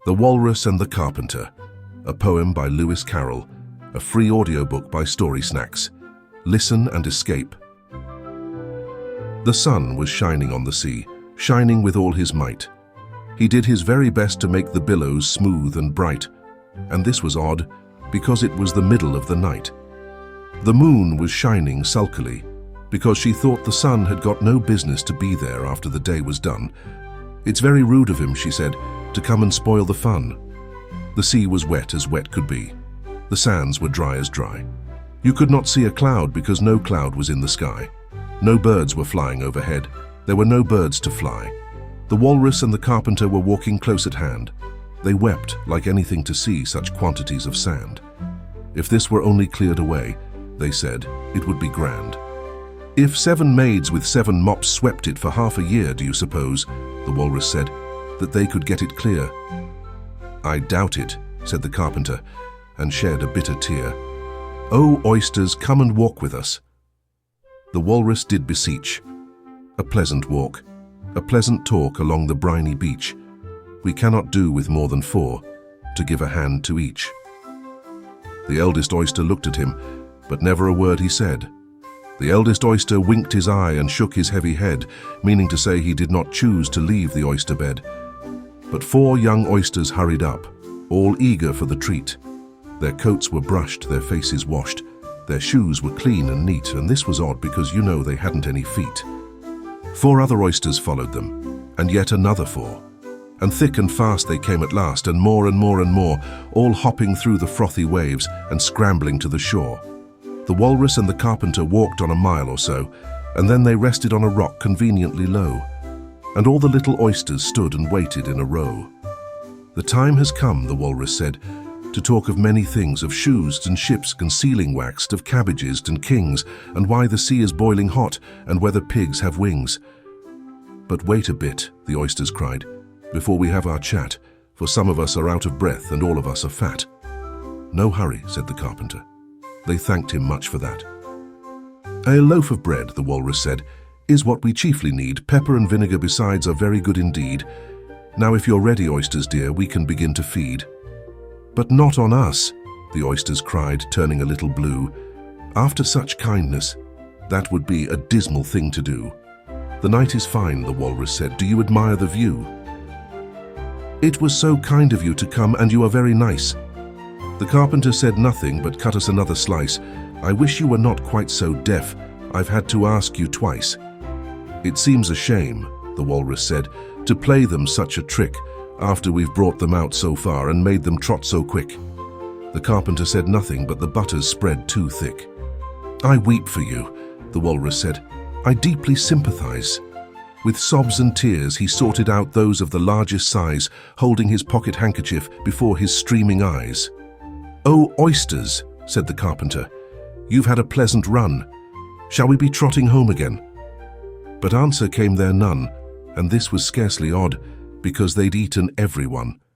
The Walrus and the Carpenter, a poem by Lewis Carroll, a free audiobook by StorySnacks. Listen and escape. The sun was shining on the sea, shining with all his might. He did his very best to make the billows smooth and bright, and this was odd, because it was the middle of the night. The moon was shining sulkily, because she thought the sun had got no business to be there after the day was done. "It's very rude of him," she said, "to come and spoil the fun." The sea was wet as wet could be. The sands were dry as dry. You could not see a cloud because no cloud was in the sky. No birds were flying overhead. There were no birds to fly. The Walrus and the Carpenter were walking close at hand. They wept like anything to see such quantities of sand. If this were only cleared away, they said, it would be grand. "If 7 maids with 7 mops swept it for half a year, do you suppose," the Walrus said, "that they could get it clear?" "I doubt it," said the Carpenter, and shed a bitter tear. "Oh, oysters, come and walk with us." The Walrus did beseech. A pleasant walk, a pleasant talk along the briny beach. We cannot do with more than 4, to give a hand to each. The eldest oyster looked at him, but never a word he said. The eldest oyster winked his eye and shook his heavy head, meaning to say he did not choose to leave the oyster bed. But 4 young oysters hurried up, all eager for the treat. Their coats were brushed, their faces washed, their shoes were clean and neat, and this was odd because you know they hadn't any feet. 4 other oysters followed them, and yet another 4. And thick and fast they came at last, and more and more and more, all hopping through the frothy waves and scrambling to the shore. The Walrus and the Carpenter walked on a mile or so, and then they rested on a rock conveniently low, and all the little oysters stood and waited in a row. "The time has come," the Walrus said, "to talk of many things, of shoes and ships and sealing waxed, of cabbages and kings, and why the sea is boiling hot, and whether pigs have wings." "But wait a bit," the oysters cried, "before we have our chat, for some of us are out of breath and all of us are fat." "No hurry," said the Carpenter. They thanked him much for that. "A loaf of bread," the Walrus said, "is what we chiefly need. Pepper and vinegar besides are very good indeed. Now if you're ready, oysters dear, we can begin to feed." "But not on us," the oysters cried, turning a little blue. "After such kindness, that would be a dismal thing to do." "The night is fine," the Walrus said. "Do you admire the view?" "It was so kind of you to come, and you are very nice." The Carpenter said nothing, but cut us another slice. "I wish you were not quite so deaf. I've had to ask you twice." "It seems a shame," the Walrus said, "to play them such a trick, after we've brought them out so far and made them trot so quick." The Carpenter said nothing, but the butters spread too thick. "I weep for you," the Walrus said. "I deeply sympathize." With sobs and tears he sorted out those of the largest size, holding his pocket handkerchief before his streaming eyes. "Oh, oysters," said the Carpenter, "you've had a pleasant run. Shall we be trotting home again?" But answer came there none, and this was scarcely odd, because they'd eaten everyone,